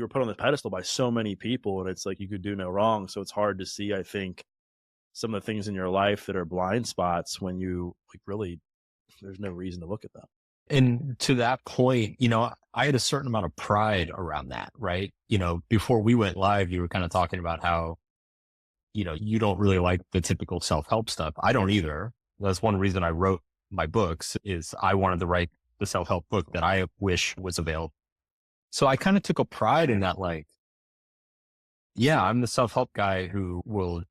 you were put on the pedestal by so many people, and it's like you could do no wrong. So it's hard to see, I think, some of the things in your life that are blind spots when you like really there's no reason to look at them. And to that point, I had a certain amount of pride around that, right? Before we went live, you were kind of talking about how, you don't really like the typical self-help stuff. I don't either. That's one reason I wrote my books is I wanted to write the self-help book that I wish was available. So I kind of took a pride in that, like, yeah, I'm the self-help guy who will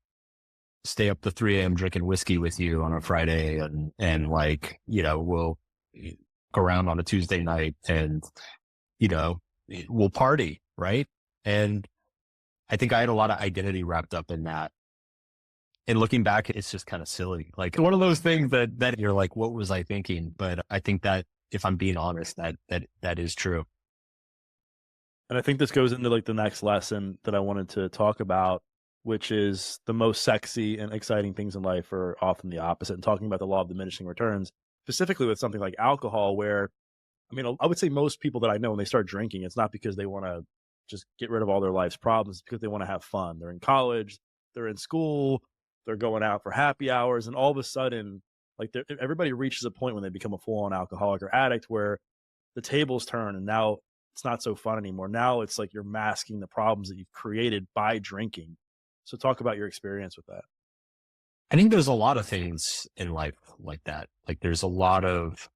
stay up to 3 a.m. drinking whiskey with you on a Friday and like, we'll go around on a Tuesday night and, you know, we'll party. Right. And I think I had a lot of identity wrapped up in that. And looking back, it's just kind of silly. Like one of those things that you're like, what was I thinking? But I think that if I'm being honest, that is true. And I think this goes into like the next lesson that I wanted to talk about, which is the most sexy and exciting things in life are often the opposite. And talking about the law of diminishing returns, specifically with something like alcohol, where I mean, I would say most people that I know when they start drinking, it's not because they want to just get rid of all their life's problems, it's because they want to have fun. They're in college, they're in school, they're going out for happy hours, and all of a sudden, like everybody reaches a point when they become a full-on alcoholic or addict where the tables turn and now it's not so fun anymore. Now it's like you're masking the problems that you've created by drinking. So talk about your experience with that. I think there's a lot of things in life like that. Like there's a lot of,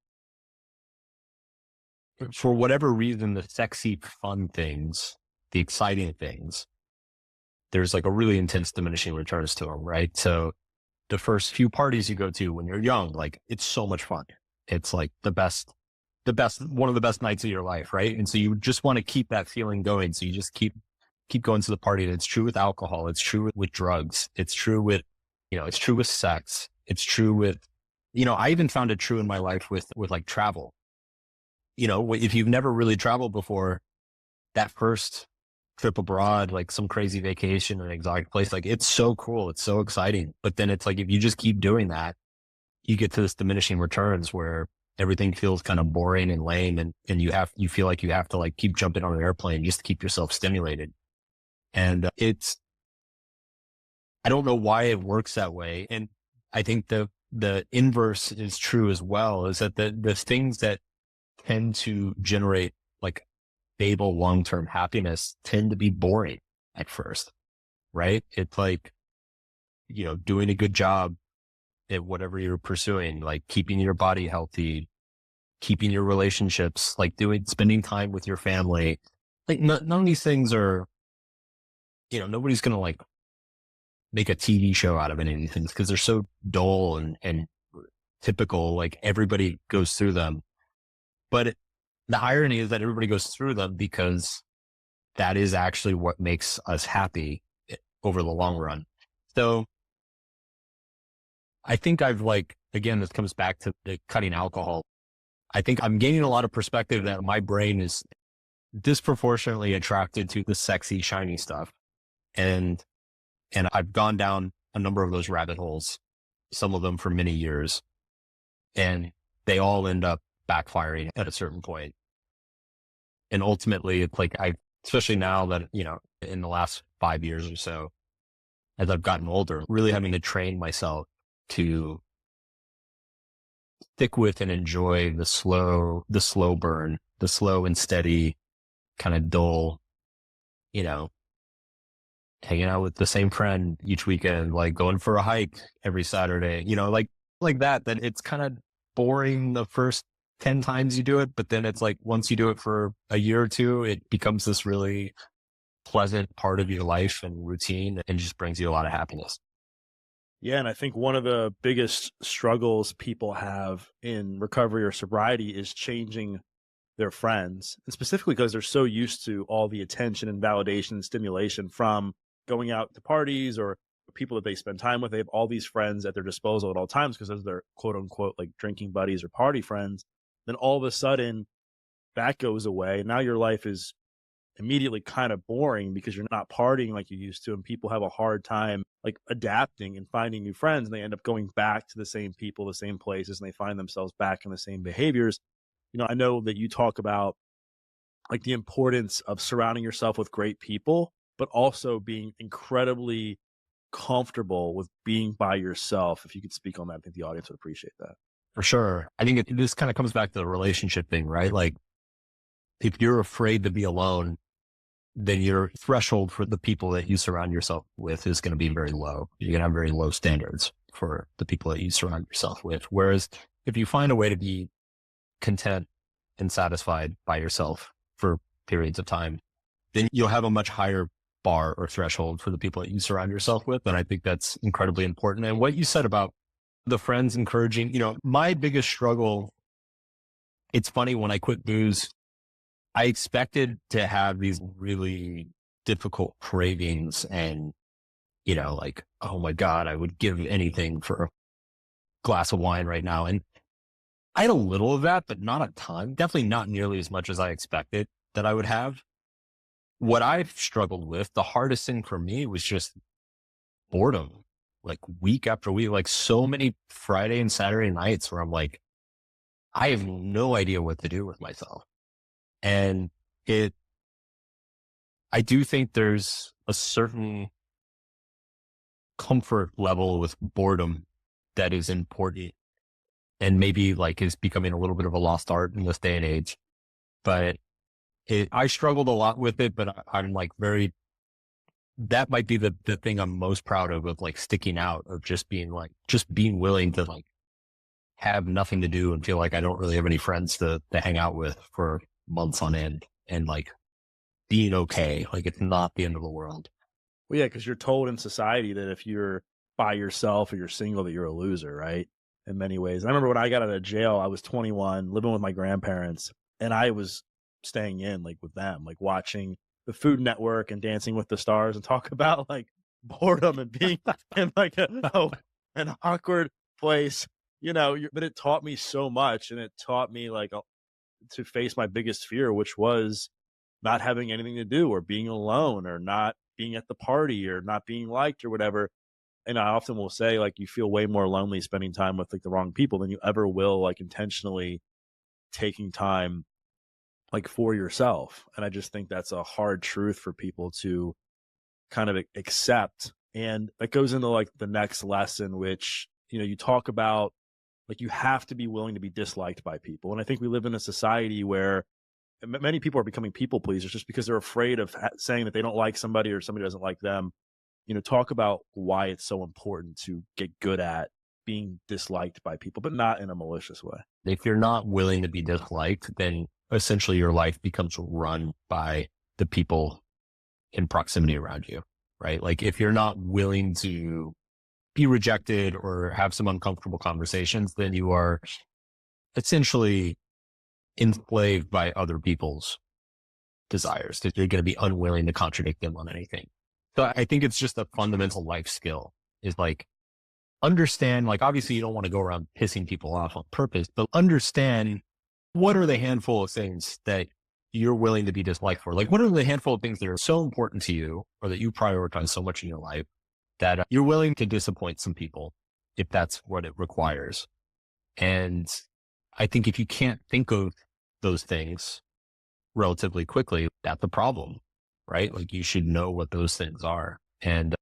for whatever reason, the sexy, fun things, the exciting things, there's like a really intense diminishing returns to them, right? So the first few parties you go to when you're young, like it's so much fun. It's like one of the best nights of your life, right? And so you just want to keep that feeling going. So you just keep going to the party. And it's true with alcohol. It's true with drugs. It's true with, it's true with sex. It's true with, I even found it true in my life with like travel. If you've never really traveled before, that first trip abroad, like some crazy vacation in an exotic place, like it's so cool. It's so exciting. But then it's like, if you just keep doing that, you get to this diminishing returns where everything feels kind of boring and lame. And you feel like you have to like keep jumping on an airplane just to keep yourself stimulated. And I don't know why it works that way. And I think the inverse is true as well, is that the things that tend to generate like stable long-term happiness tend to be boring at first, right? It's like, doing a good job at whatever you're pursuing, like keeping your body healthy, keeping your relationships, like spending time with your family. Like none of these things are, nobody's going to like make a TV show out of any of these things because they're so dull and typical. Like everybody goes through them. But the irony is that everybody goes through them because that is actually what makes us happy over the long run. So I think again, this comes back to the cutting alcohol. I think I'm gaining a lot of perspective that my brain is disproportionately attracted to the sexy, shiny stuff. And I've gone down a number of those rabbit holes, some of them for many years, and they all end up backfiring at a certain point. And ultimately it's like, especially now that, in the last 5 years or so, as I've gotten older, really having to train myself to stick with and enjoy the slow burn, the slow and steady kind of dull, hanging out with the same friend each weekend, like going for a hike every Saturday, like that it's kind of boring the first 10 times you do it. But then it's like, once you do it for a year or two, it becomes this really pleasant part of your life and routine and just brings you a lot of happiness. Yeah, and I think one of the biggest struggles people have in recovery or sobriety is changing their friends, and specifically because they're so used to all the attention and validation and stimulation from going out to parties or people that they spend time with. They have all these friends at their disposal at all times because those are their quote unquote like drinking buddies or party friends. Then all of a sudden that goes away. Now your life is immediately kind of boring because you're not partying like you used to, and people have a hard time like adapting and finding new friends, and they end up going back to the same people, the same places, and they find themselves back in the same behaviors. I know that you talk about like the importance of surrounding yourself with great people, but also being incredibly comfortable with being by yourself. If you could speak on that, I think the audience would appreciate that. For sure. I think this kind of comes back to the relationship thing, right? Like if you're afraid to be alone, then your threshold for the people that you surround yourself with is going to be very low. You're going to have very low standards for the people that you surround yourself with. Whereas if you find a way to be content and satisfied by yourself for periods of time, then you'll have a much higher bar or threshold for the people that you surround yourself with. And I think that's incredibly important. And what you said about the friends encouraging, my biggest struggle, it's funny, when I quit booze, I expected to have these really difficult cravings and, like, oh my God, I would give anything for a glass of wine right now. And I had a little of that, but not a ton. Definitely not nearly as much as I expected that I would have. What I've struggled with, the hardest thing for me was just boredom, like week after week, like so many Friday and Saturday nights where I'm like, I have no idea what to do with myself. And I do think there's a certain comfort level with boredom that is important and maybe like is becoming a little bit of a lost art in this day and age. But I struggled a lot with it, but I'm like that might be the thing I'm most proud of like sticking out, of just being willing to like have nothing to do and feel like I don't really have any friends to hang out with for months on end, and like being okay. Like it's not the end of the world. Well, yeah, because you're told in society that if you're by yourself or you're single, that you're a loser, right? In many ways. And I remember when I got out of jail, I was 21, living with my grandparents, and I was staying in like with them, like watching the Food Network and Dancing with the Stars, and talk about like boredom and being in like an awkward place, but it taught me so much, and it taught me like to face my biggest fear, which was not having anything to do or being alone or not being at the party or not being liked or whatever. And I often will say, like, you feel way more lonely spending time with like the wrong people than you ever will like intentionally taking time like for yourself. And I just think that's a hard truth for people to kind of accept. And that goes into like the next lesson, which, you talk about, like, you have to be willing to be disliked by people. And I think we live in a society where many people are becoming people pleasers just because they're afraid of saying that they don't like somebody or somebody doesn't like them. Talk about why it's so important to get good at being disliked by people, but not in a malicious way. If you're not willing to be disliked, then essentially your life becomes run by the people in proximity around you, right? Like if you're not willing to be rejected or have some uncomfortable conversations, then you are essentially enslaved by other people's desires. That you're going to be unwilling to contradict them on anything. So I think it's just a fundamental life skill, is like understand, like obviously you don't want to go around pissing people off on purpose, but understand what are the handful of things that you're willing to be disliked for? Like what are the handful of things that are so important to you or that you prioritize so much in your life that you're willing to disappoint some people if that's what it requires? And I think if you can't think of those things relatively quickly, that's a problem, right? Like you should know what those things are. And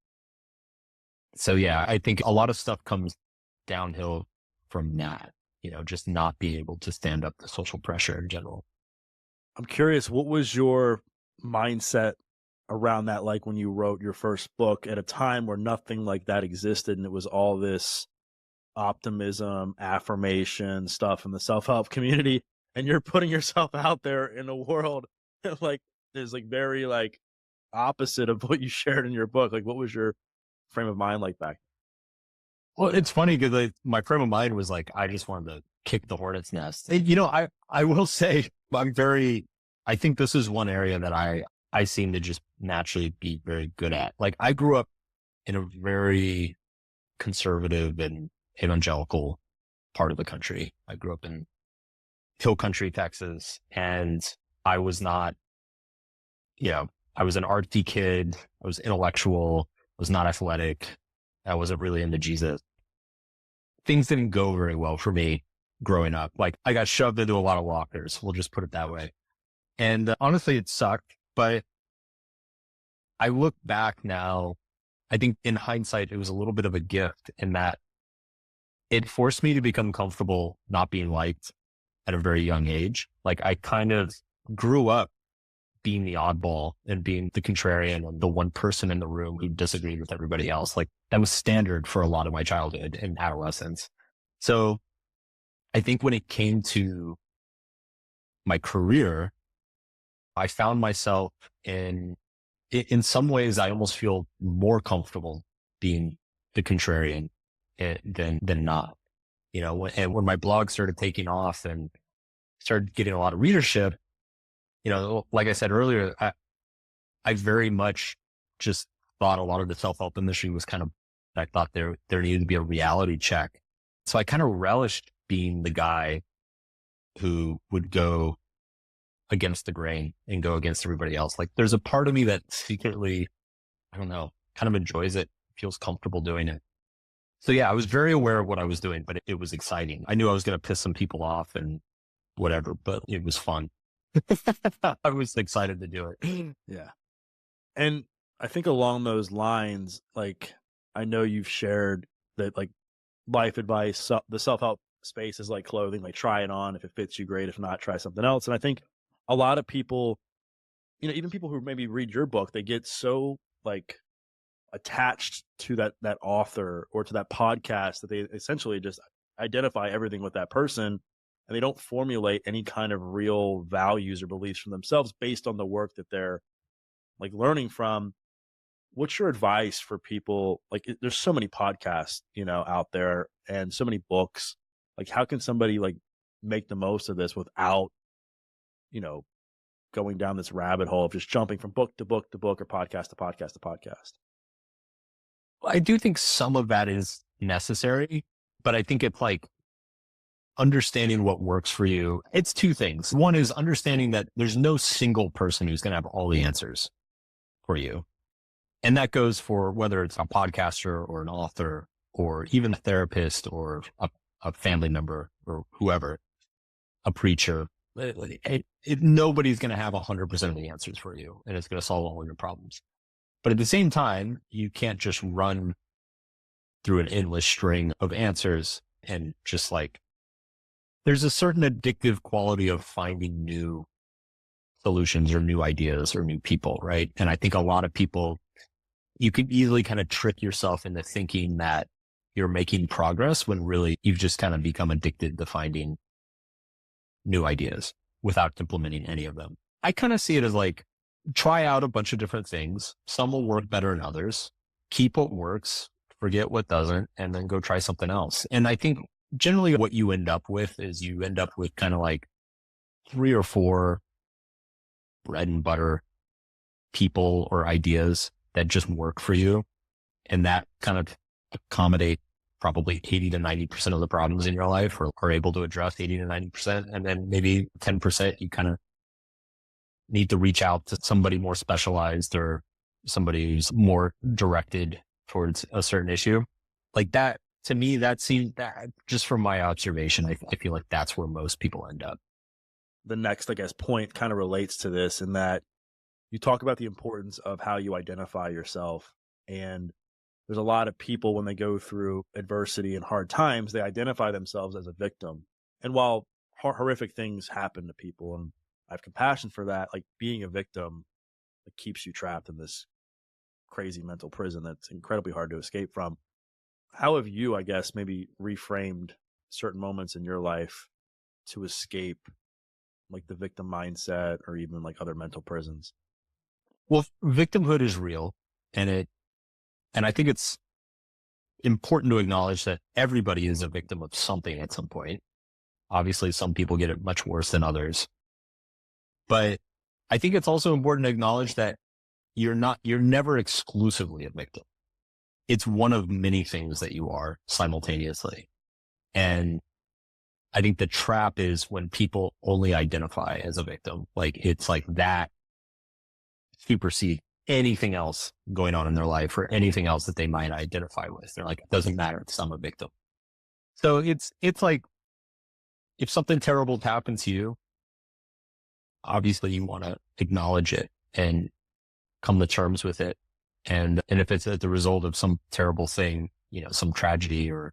so, yeah, I think a lot of stuff comes downhill from that, just not being able to stand up to social pressure in general. I'm curious, what was your mindset around that, like when you wrote your first book at a time where nothing like that existed and it was all this optimism, affirmation stuff in the self-help community, and you're putting yourself out there in a world that like is like very like opposite of what you shared in your book? Like what was your frame of mind like back? Well, it's funny because my frame of mind was like, I just wanted to kick the hornet's nest. And, I will say I think this is one area that I seem to just naturally be very good at. Like I grew up in a very conservative and evangelical part of the country. I grew up in Hill Country, Texas, and I was not, I was an artsy kid. I was intellectual, was not athletic. I wasn't really into Jesus. Things didn't go very well for me growing up. Like I got shoved into a lot of lockers. We'll just put it that way. And honestly, it sucked. But I look back now, I think in hindsight, it was a little bit of a gift in that it forced me to become comfortable not being liked at a very young age. Like I kind of grew up being the oddball and being the contrarian and the one person in the room who disagreed with everybody else. Like that was standard for a lot of my childhood and adolescence. So I think when it came to my career, I found myself in some ways, I almost feel more comfortable being the contrarian than not. You know, and when my blog started taking off and started getting a lot of readership, you know, like I said earlier, I very much just thought a lot of the self-help industry was kind of, I thought there needed to be a reality check. So I kind of relished being the guy who would go against the grain and go against everybody else. Like there's a part of me that secretly, I don't know, kind of enjoys it, feels comfortable doing it. So yeah, I was very aware of what I was doing, but it was exciting. I knew I was going to piss some people off and whatever, but it was fun. I was excited to do it. Yeah. And I think along those lines, like I know you've shared that like life advice, the self-help space is like clothing, like try it on. If it fits you, great. If not, try something else. And I think a lot of people, you know, even people who maybe read your book, they get so like attached to that author or to that podcast that they essentially just identify everything with that person, and they don't formulate any kind of real values or beliefs for themselves based on the work that they're like learning from. What's your advice for people? Like there's so many podcasts, you know, out there and so many books. Like how can somebody like make the most of this without, you know, going down this rabbit hole of just jumping from book to book to book or podcast to podcast to podcast? I do think some of that is necessary, but I think it's like understanding what works for you. It's two things. One is understanding that there's no single person who's going to have all the answers for you. And that goes for whether it's a podcaster or an author or even a therapist or a family member or whoever, a preacher. Nobody's going to have 100% of the answers for you, and it's going to solve all your problems. But at the same time, you can't just run through an endless string of answers and just like, there's a certain addictive quality of finding new solutions or new ideas or new people, right? And I think a lot of people, you can easily kind of trick yourself into thinking that you're making progress when really you've just kind of become addicted to finding new ideas without implementing any of them. I kind of see it as like, try out a bunch of different things. Some will work better than others. Keep what works, forget what doesn't, and then go try something else. And I think generally what you end up with is you end up with kind of like 3 or 4 bread and butter people or ideas that just work for you. And that kind of accommodate probably 80 to 90% of the problems in your life, or are able to address 80 to 90%. And then maybe 10% you kind of need to reach out to somebody more specialized or somebody who's more directed towards a certain issue. Like that, to me, that seems that just from my observation, I feel like that's where most people end up. The next, I guess, point kind of relates to this in that you talk about the importance of how you identify yourself. And there's a lot of people when they go through adversity and hard times, they identify themselves as a victim. And while horrific things happen to people, and I have compassion for that, like being a victim, it keeps you trapped in this crazy mental prison that's incredibly hard to escape from. How have you, I guess, maybe reframed certain moments in your life to escape like the victim mindset or even like other mental prisons? Well, victimhood is real, and I think it's important to acknowledge that everybody is a victim of something at some point. Obviously, some people get it much worse than others. But I think it's also important to acknowledge that you're never exclusively a victim. It's one of many things that you are simultaneously. And I think the trap is when people only identify as a victim. Like it's like that supersede anything else going on in their life or anything else that they might identify with. They're like, it doesn't matter if I'm a victim. So it's like, if something terrible happens to you, obviously you want to acknowledge it and come to terms with it. And if it's the result of some terrible thing, some tragedy, or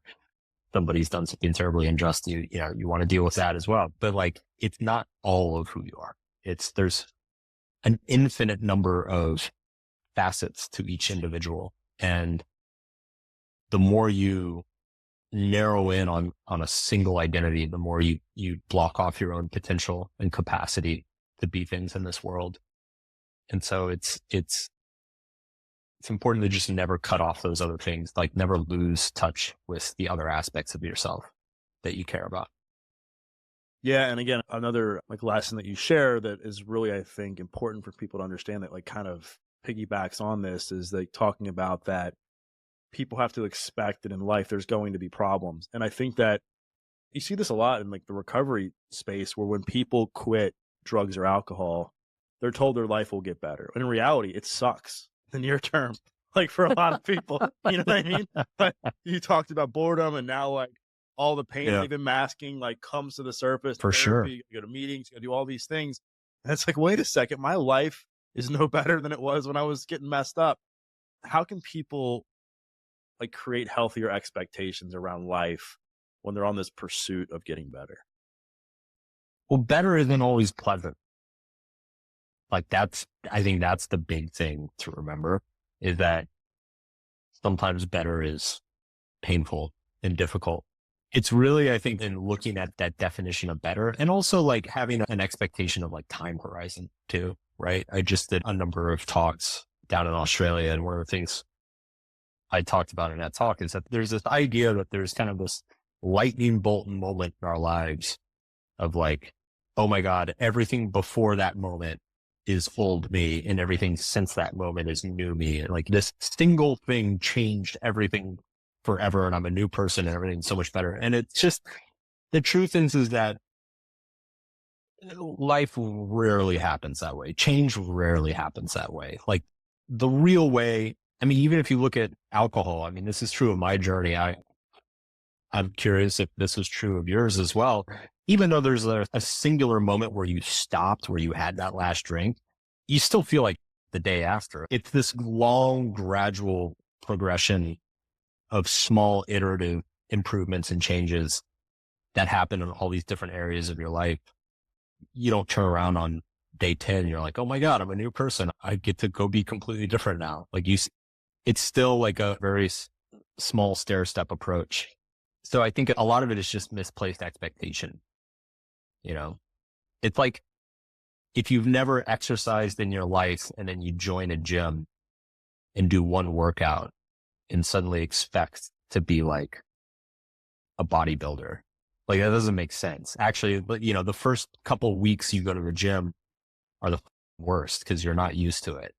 somebody's done something terribly unjust, you want to deal with that as well. But like, it's not all of who you are. There's an infinite number of facets to each individual. And the more you narrow in on a single identity, the more you block off your own potential and capacity to be things in this world. And so it's important to just never cut off those other things, like never lose touch with the other aspects of yourself that you care about. Yeah, and again, another like lesson that you share that is really, I think, important for people to understand that like kind of piggybacks on this is like talking about that people have to expect that in life there's going to be problems. And I think that you see this a lot in like the recovery space where when people quit drugs or alcohol, they're told their life will get better. And in reality, it sucks the near term, like for a lot of people. You know what I mean? But you talked about boredom and now like all the pain Yeah, they've been masking like comes to the surface. for sure. Therapy, you go to meetings, you gotta do all these things. And it's like, wait a second, my life is no better than it was when I was getting messed up. How can people like create healthier expectations around life when they're on this pursuit of getting better? Well, better isn't always pleasant. Like I think that's the big thing to remember, is that sometimes better is painful and difficult. It's really, I think, in looking at that definition of better, and also like having an expectation of like time horizon too, right? I just did a number of talks down in Australia, and one of the things I talked about in that talk is that there's this idea that there's kind of this lightning bolt moment in our lives of like, oh my God, everything before that moment is old me, and everything since that moment is new me. And like this single thing changed everything forever, and I'm a new person and everything's so much better. And it's just, the truth is that life rarely happens that way. Change rarely happens that way. Like the real way, I mean, even if you look at alcohol, I mean, this is true of my journey. I'm curious if this is true of yours as well. Even though there's a singular moment where you stopped, where you had that last drink, you still feel like the day after. It's this long, gradual progression of small iterative improvements and changes that happen in all these different areas of your life. You don't turn around on day 10, you're like, oh my God, I'm a new person. I get to go be completely different now. Like it's still like a very small stair step approach. So I think a lot of it is just misplaced expectation. It's like if you've never exercised in your life and then you join a gym and do one workout and suddenly expect to be like a bodybuilder. Like that doesn't make sense. Actually, but the first couple of weeks you go to the gym are the worst because you're not used to it.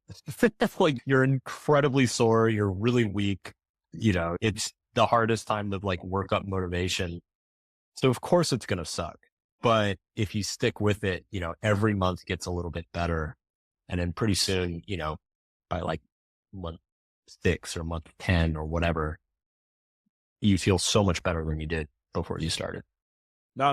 Like you're incredibly sore, you're really weak. It's the hardest time to like work up motivation. So of course it's going to suck. But if you stick with it, every month gets a little bit better. And then pretty soon, by like month 6 or month 10 or whatever, you feel so much better than you did before you started.